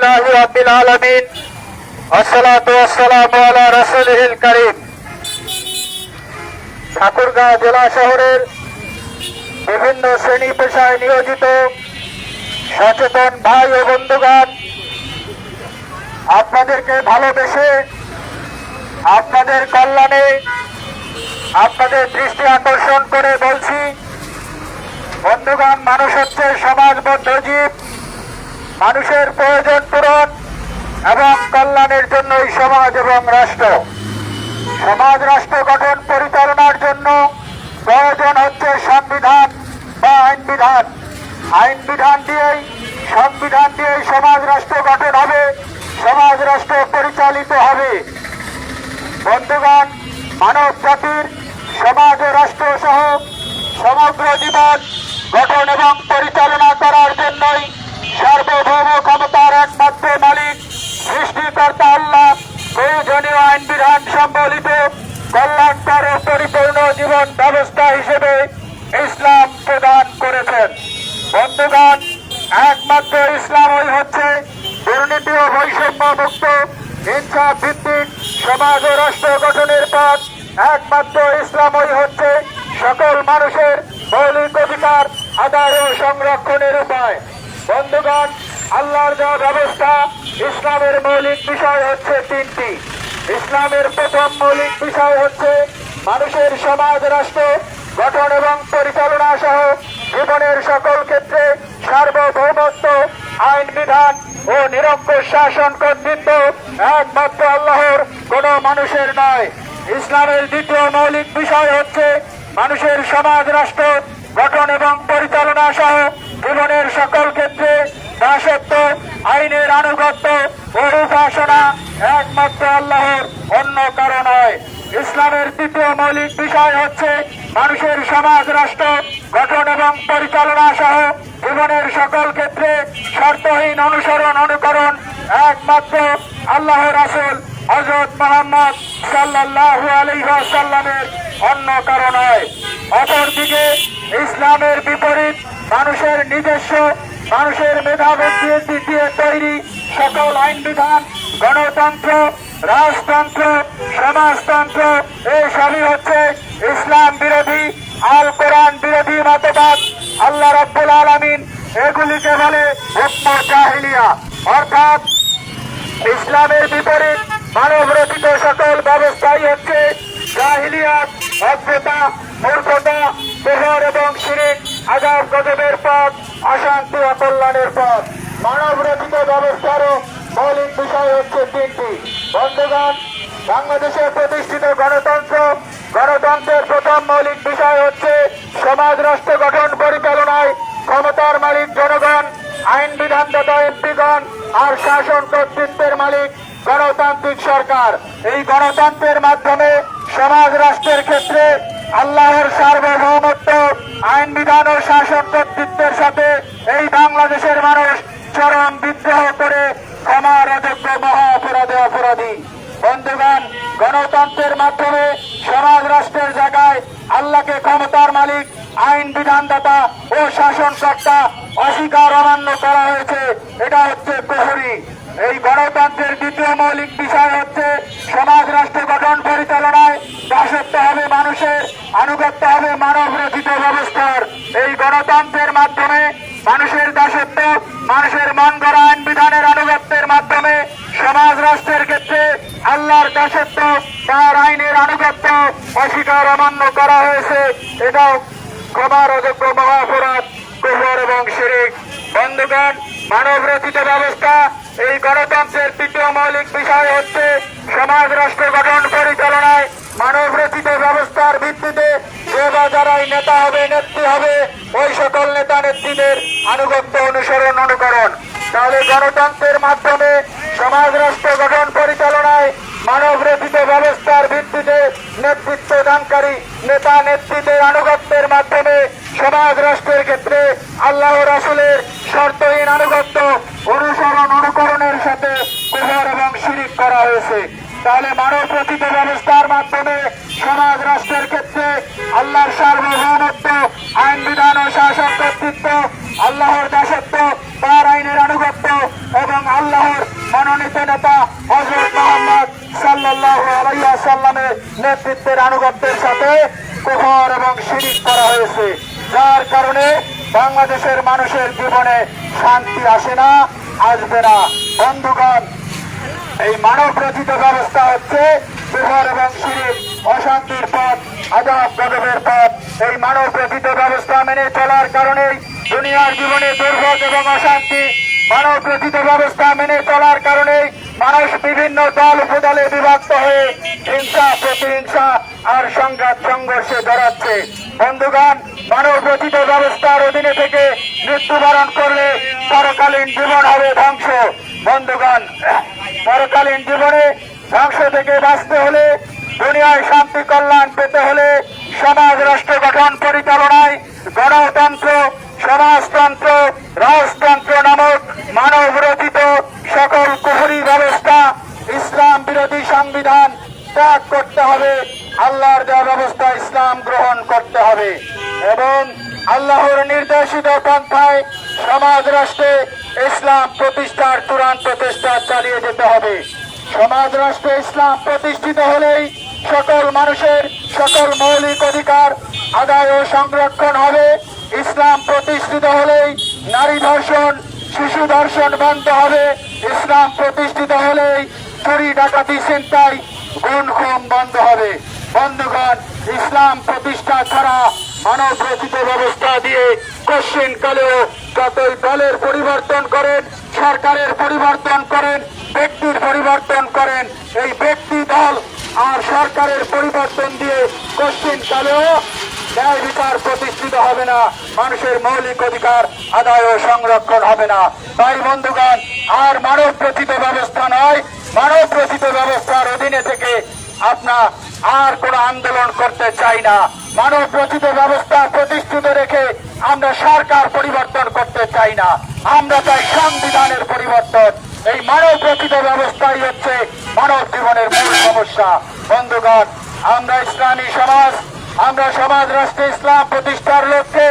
আলহামদুলিল্লাহি রাব্বিল আলামিন আসসালাতু ওয়াসসালামু আলা রাসূলিল কারীম। ঠাকুরগাঁও জেলা শহরের বিভিন্ন শ্রেণী পেশায় নিয়োজিত সচেতন ভাই ও বন্ধুগণ, আপনাদেরকে ভালোবেসে আপনাদের কল্যাণে আপনাদের দৃষ্টি আকর্ষণ করে বলছি, বন্ধুগণ, মানুষ হচ্ছে সমাজবদ্ধ জীব। মানুষের প্রয়োজন পূরণ এবং কল্যাণের জন্যই সমাজ এবং রাষ্ট্র। সমাজ রাষ্ট্র গঠন পরিচালনার জন্য প্রয়োজন হচ্ছে সংবিধান বা আইন বিধান। আইন বিধান দিয়েই সংবিধান দিয়েই সমাজ রাষ্ট্র গঠন হবে, সমাজ রাষ্ট্র পরিচালিত হবে। বন্ধুগণ, মানব জাতির সমাজ ও রাষ্ট্র সহ সমগ্র জীবন গঠন এবং পরিচালনা করার জন্যই সার্বভৌম ক্ষমতার একমাত্র মালিক সৃষ্টিকর্তা আল্লাহ প্রয়োজনীয় আইন বিধান সম্বলিত কল্যাণকর ও পরিপূর্ণ জীবন ব্যবস্থা হিসেবে ইসলাম প্রদান করেছেন। বন্ধুগণ, একমাত্র ইসলামই হচ্ছে দুর্নীতি ও বৈষম্য মুক্ত ইনসাফ ভিত্তিক সমাজ ও রাষ্ট্র গঠনের পথ। একমাত্র ইসলামই হচ্ছে সকল মানুষের মৌলিক অধিকার আদায় ও সংরক্ষণের উপায়। বন্ধুগণ, আল্লাহর দেওয়া ব্যবস্থা ইসলামের মৌলিক বিষয় হচ্ছে তিনটি। ইসলামের প্রথম মৌলিক বিষয় হচ্ছে মানুষের সমাজ রাষ্ট্র গঠন এবং পরিচালনা সহ জীবনের সকল ক্ষেত্রে সার্বভৌমত্ব, আইন বিধান ও নিরঙ্কুশ শাসন কর্তৃত্ব একমাত্র আল্লাহর, কোন মানুষের নয়। ইসলামের দ্বিতীয় মৌলিক বিষয় হচ্ছে মানুষের সমাজ রাষ্ট্র গঠন এবং পরিচালনা সহ জীবনের সকল ক্ষেত্রে দাসত্ব, আইনের আনুগত্য ও উপাসনা একমাত্র আল্লাহর, অন্য কারো নয়। ইসলামের তৃতীয় মৌলিক বিষয় হচ্ছে মানুষের সমাজ রাষ্ট্র গঠন এবং পরিচালনা সহ জীবনের সকল ক্ষেত্রে শর্তহীন অনুসরণ অনুকরণ একমাত্র আল্লাহ রাসূল হযরত মুহাম্মদ সাল্লাল্লাহু আলাইহি ওয়াসাল্লামের, অন্য কারো নয়। অপরদিকে ইসলামের বিপরীত মানুষের নিজস্ব, মানুষের মেধাবুদ্ধি দিয়ে তৈরি সকল আইন বিধান, গণতন্ত্র, রাজতন্ত্র, সমাজতন্ত্র এই সবই হচ্ছে ইসলাম বিরোধী, আল কোরআন বিরোধী মতবাদ। আল্লাহ রাব্বুল আলামিন এগুলিকে বলে হুকম জাহিলিয়া, অর্থাৎ ইসলামের বিপরীত মানব রচিত সকল ব্যবস্থাই হচ্ছে জাহিলিয়াত, অজ্ঞতা, মূর্খতা, কুফর এবং শিরক, আযাব গজবের পথ, অশান্তি অকল্যাণের পথ। মানব রচিত ব্যবস্থারও মৌলিক বিষয় হচ্ছে তিনটি। বন্ধুগণ, বাংলাদেশে প্রতিষ্ঠিত গণতন্ত্র, গণতন্ত্রের প্রথম মৌলিক বিষয় হচ্ছে সমাজ রাষ্ট্র গঠন পরিচালনায় ক্ষমতার মালিক জনগণ, আইন বিধানদাতা এমপিগণ আর শাসন কর্তৃত্বের মালিক গণতান্ত্রিক সরকার। এই গণতন্ত্রের মাধ্যমে সমাজ রাষ্ট্রের ক্ষেত্রে আল্লাহর সার্বভৌমত্ব, আইন বিধান ও শাসন কর্তৃত্বের সাথে এই বাংলাদেশের মানুষ চরম বিদ্রোহ করে ক্ষমার অযোগ্য মহা অপরাধী। বন্ধুগণ, গণতন্ত্রের মাধ্যমে সমাজ রাষ্ট্রের জায়গায় আল্লাহকে ক্ষমতার মালিক, আইন বিধানদাতা ও শাসনকর্তা অস্বীকার অমান্য করা হয়েছে। এটা হচ্ছে কুফরি। এই গণতন্ত্রের দ্বিতীয় মৌলিক বিষয় হচ্ছে সমাজ রাষ্ট্র গঠন পরিচালনায় দাসত্ব হবে মানুষের, আনুগত্য হবে মানব রচিত ব্যবস্থার। এই গণতন্ত্রের মাধ্যমে মানুষের দাসত্ব, মানুষের মন গড়া আইন বিধানের আনুগত্যের মাধ্যমে সমাজ রাষ্ট্রের ক্ষেত্রে আল্লাহর দাসত্ব, তার আইনের আনুগত্য অস্বীকার অমান্য করা হয়েছে। এটাও ক্ষমার অযোগ্য মহা অপরাধ, কুফর এবং শিরক। বন্ধুগণ, মানব রচিত ব্যবস্থা এই গণতন্ত্রের তৃতীয় মৌলিক বিষয় হচ্ছে সমাজ রাষ্ট্র গঠন পরিচালনায় মানব রচিত ব্যবস্থার ভিত্তিতে যে বা যারাই নেতা হবে, নেত্রী হবে, ওই সকল নেতা নেত্রীদের আনুগত্য, অনুসরণ, অনুকরণ। তাহলে গণতন্ত্রের মাধ্যমে সমাজ রাষ্ট্র গঠন পরিচালনায় মানব রচিত ব্যবস্থার ভিত্তিতে নেতৃত্ব দানকারী নেতা নেত্রীদের আনুগত্যের মাধ্যমে সমাজ রাষ্ট্রের ক্ষেত্রে আল্লাহ রাসূলের শর্তহীন আনুগত্য, অনুসরণ, অনুকরণের সাথে কুফর এবং শিরক করা হয়েছে। তাহলে মানব রচিত ব্যবস্থার মাধ্যমে সমাজ রাষ্ট্রের ক্ষেত্রে আল্লাহর সার্বভৌমত্ব, আইন বিধান ও শাসন কর্তৃত্ব, আল্লাহর দাসত্ব, তার আইনের আনুগত্য এবং আল্লাহর মনোনীত নেতা হযরত মুহাম্মদ সাল্লাল্লাহু আলাইহি ওয়াসাল্লামের নেতৃত্বের আনুগত্যের সাথে কুফর এবং শিরক করা হয়েছে, যার কারণে বাংলাদেশের মানুষের জীবনে শান্তি আসে না, আসবে না। বন্ধুগণ, এই মানব রচিত ব্যবস্থা হচ্ছে কুফর এবং শিরক, অশান্তির পথ, আযাব গজবের পথ। এই মানব রচিত ব্যবস্থা মেনে চলার কারণেই দুনিয়ার জীবনে দুর্ভোগ এবং অশান্তি, মানব রচিত ব্যবস্থা মেনে চলার কারণেই মানুষ বিভিন্ন দল উপদলে বিভক্ত হয়ে হিংসা, প্রতিহিংসা আর সংঘাত সংঘর্ষে জড়াচ্ছে। বন্ধুগণ, মানব রচিত ব্যবস্থার অধীনে থেকে মৃত্যুবরণ করলে পরকালীন জীবন হবে ধ্বংস। বন্ধুগণ, পরকালীন জীবনে ধ্বংস থেকে বাঁচতে হলে, দুনিয়ায় শান্তি কল্যাণ পেতে হলে সমাজ রাষ্ট্র গঠন পরিচালনায় গণতন্ত্র, সমাজতন্ত্র, রাজতন্ত্র নামক মানব রচিত সকল কুফরি ব্যবস্থা, ইসলাম বিরোধী সংবিধান ত্যাগ করতে হবে। আল্লাহর দেওয়া ব্যবস্থা ইসলাম গ্রহণ করতে হবে এবং আল্লাহর নির্দেশিত পন্থায় সমাজ রাষ্ট্রে ইসলাম প্রতিষ্ঠার চূড়ান্ত চেষ্টা চালিয়ে যেতে হবে। সমাজ রাষ্ট্রে ইসলাম প্রতিষ্ঠিত হলেই সকল মানুষের সকল মৌলিক অধিকার আদায় ও সংরক্ষণ হবে। ইসলাম প্রতিষ্ঠিত হলেই নারী ধর্ষণ, শিশু ধর্ষণ বন্ধ হবে। ইসলাম প্রতিষ্ঠিত হলেই চুরি, ডাকাতি, ছিনতাই, খুন খাম বন্ধ হবে। বন্ধুগণ, ইসলাম প্রতিষ্ঠা ছাড়া মানব রচিত ব্যবস্থা দিয়ে কশ্চিন কালেও যতই দলের পরিবর্তন করেন, সরকারের পরিবর্তন করেন, ব্যক্তির পরিবর্তন করেন, এই ব্যক্তি, দল আর সরকারের পরিবর্তন দিয়ে কশ্চিন কালেও ন্যায় বিচার প্রতিষ্ঠিত হবে না, মানুষের মৌলিক অধিকার আদায় ও সংরক্ষণ হবে না। তাই বন্ধুগণ, আর মানব রচিত ব্যবস্থা নয়, মানব রচিত ব্যবস্থার অধীনে থেকে আপনার আর কোন আন্দোলন করতে চাই না। মানব রচিত ব্যবস্থা প্রতিষ্ঠিত রেখে আমরা সরকার পরিবর্তন করতে চাই না, আমরা চাই সংবিধানের পরিবর্তন। এই মানব রচিত ব্যবস্থাই হচ্ছে মানব জীবনের মূল সমস্যা। বন্ধুগণ, আমরা ইসলামী সমাজ, আমরা সমাজ রাষ্ট্রে ইসলাম প্রতিষ্ঠার লক্ষ্যে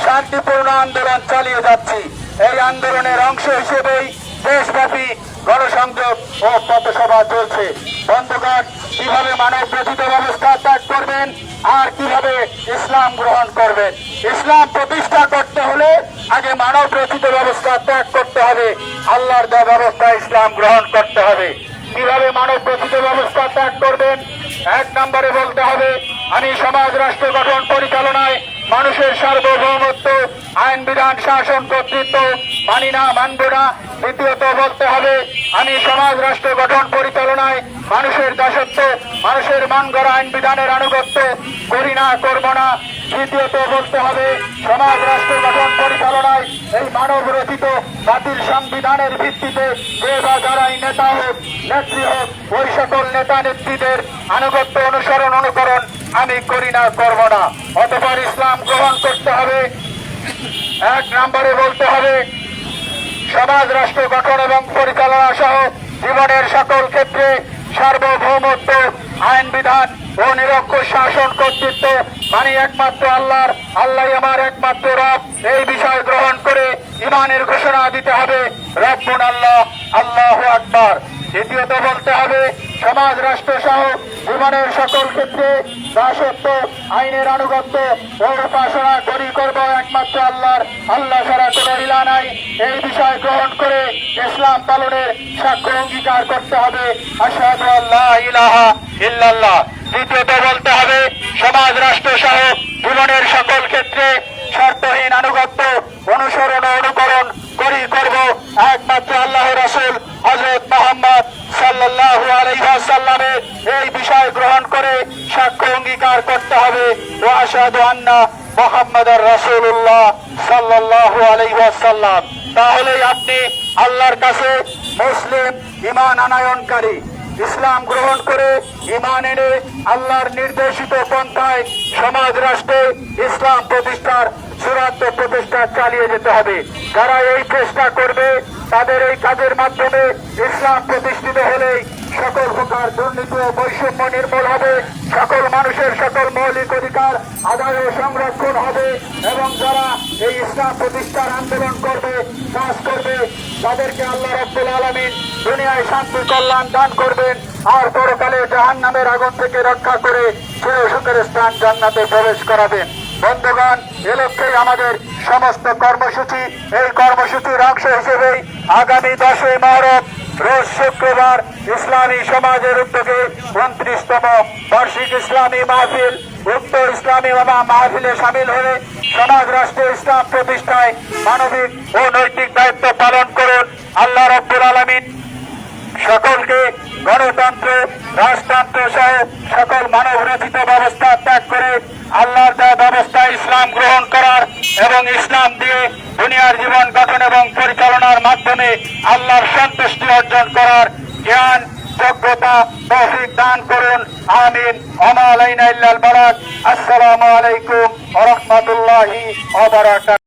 শান্তিপূর্ণ আন্দোলন চালিয়ে যাচ্ছি। এই আন্দোলনের অংশ হিসেবেই দেশব্যাপী গণসংযোগ ও পথসভা চলছে। বন্ধুগণ, কিভাবে মানব রচিত ব্যবস্থা ত্যাগ করবেন আর কিভাবে ইসলাম গ্রহণ করবেন? ইসলাম প্রতিষ্ঠা করতে হলে আগে মানব রচিত ব্যবস্থা ত্যাগ করতে হবে, আল্লাহর দেওয়া ব্যবস্থা ইসলাম গ্রহণ করতে হবে। কিভাবে মানব রচিত ব্যবস্থা ত্যাগ করবেন? এক নম্বরে বলতে হবে, আমি সমাজ রাষ্ট্র গঠন পরিচালনায় মানুষের সার্বভৌমত্ব, আইন বিধান, শাসন, কর্তৃত্ব মানি না, মানব না। দ্বিতীয়ত বলতে হবে, আমি সমাজ রাষ্ট্র গঠন পরিচালনায় মানুষের দাসত্ব, মানুষের মন গড়া আইন বিধানের আনুগত্য করি না, করব না। তৃতীয়ত বলতে হবে, সমাজ রাষ্ট্র গঠন পরিচালনায় এই মানব রচিত বাতিল সংবিধানের ভিত্তিতে যে বা যারাই নেতা হোক, নেত্রী হোক, ওই সকল নেতা নেত্রীদের আনুগত্য, অনুসরণ, অনুকরণ আমি করি না, করব না। অতঃপর ইসলাম গ্রহণ করতে হবে। এক নম্বরে বলতে হবে, সমাজ রাষ্ট্র গঠন এবং পরিচালনা সহ জীবনের সকল ক্ষেত্রে সার্বভৌমত্ব, আইন বিধান ও নিরঙ্কুশ শাসন, কর্তৃত্ব মানি একমাত্র আল্লাহর, আল্লাহ আমার একমাত্র রব। এই বিষয় গ্রহণ করে ইমানের ঘোষণা দিতে হবে, রব্বুন আল্লাহ, আল্লাহু আকবার। দ্বিতীয়ত বলতে হবে, সমাজ রাষ্ট্র সহ জীবনের সকল ক্ষেত্রে দাসত্ব, আইনের আনুগত্য ও উপাসনা করি, করব একমাত্র আল্লাহর, আল্লাহ ছাড়া কোন ইলাহ নাই। এই বিষয় গ্রহণ করে ইসলাম পালনের সাক্ষ্য অঙ্গীকার করতে হবে, আশহাদু আল্লা ইলাহা ইল্লাল্লাহ। তৃতীয়ত বলতে হবে, সমাজ রাষ্ট্র সহ জীবনের সকল ক্ষেত্রে শর্তহীন আনুগত্য, অনুসরণ ও অনুকরণ করি, করব একমাত্র আল্লাহ রাসূল হযরত মুহাম্মদ সাল্লাল্লাহু আলাইহি ওয়াসাল্লামের। এই বিষয় গ্রহণ করে সাক্ষ্য অঙ্গীকার করতে হবে, ওয়া আশহাদু আন্না মুহাম্মাদার রাসূলুল্লাহ সাল্লাল্লাহু আলাইহি ওয়াসাল্লাম। তাহলেই আপনি আল্লাহর কাছে মুসলিম, ঈমান আনয়নকারী। ইসলাম গ্রহণ করে ঈমান এনে আল্লাহর নির্দেশিত পন্থায় সমাজ রাষ্ট্রে ইসলাম প্রতিষ্ঠার চূড়ান্ত প্রচেষ্টা চালিয়ে যেতে হবে। যারা এই চেষ্টা করবে, তাদের এই কাজের মাধ্যমে ইসলাম প্রতিষ্ঠিত হলেই সকল প্রকার দুর্নীতি ও বৈষম্য নির্মূল হবে, সকল মানুষের সকল মৌলিক অধিকার আদায় ও সংরক্ষণ হবে এবং যারা এই ইসলাম প্রতিষ্ঠার আন্দোলন করবে, কাজ করবে, তাদেরকে আল্লাহ রাব্বুল আলামিন দুনিয়ায় শান্তি কল্যাণ দান করবেন আর পরকালে জাহান্নামের আগুন থেকে রক্ষা করে চির সুখের স্থান জান্নাতে প্রবেশ করাবেন। বন্ধুগণ, এ লক্ষ্যেই আমাদের সমস্ত কর্মসূচি। এই কর্মসূচির অংশ হিসেবেই আগামী 10ই মুহররম রোজ শুক্রবার ইসলামী সমাজের উদ্যোগে 29তম বার্ষিক ইসলামী মাহফিল, উক্ত ইসলামী মাহফিলে সামিল হয়ে সমাজ রাষ্ট্রে ইসলাম প্রতিষ্ঠায় মানবিক ও নৈতিক দায়িত্ব পালন করুন। আল্লাহ রাব্বুল আলামিন সকলকে গণতন্ত্র, রাজতন্ত্র সহ সকল মানব রচিত ব্যবস্থা ত্যাগ করে আল্লাহর দেওয়া ব্যবস্থা ইসলাম গ্রহণ করার এবং ইসলাম দিয়ে দুনিয়ার জীবন গঠন এবং পরিচালনার মাধ্যমে আল্লাহর সন্তুষ্টি অর্জন করার জ্ঞান, যোগ্যতা, তৌফিক দান করুন। আমিন। ওয়া মা আলাইনা ইল্লাল বালাগ। আসসালামু আলাইকুম ওয়া রাহমাতুল্লাহি ওয়া বারাকাতুহু।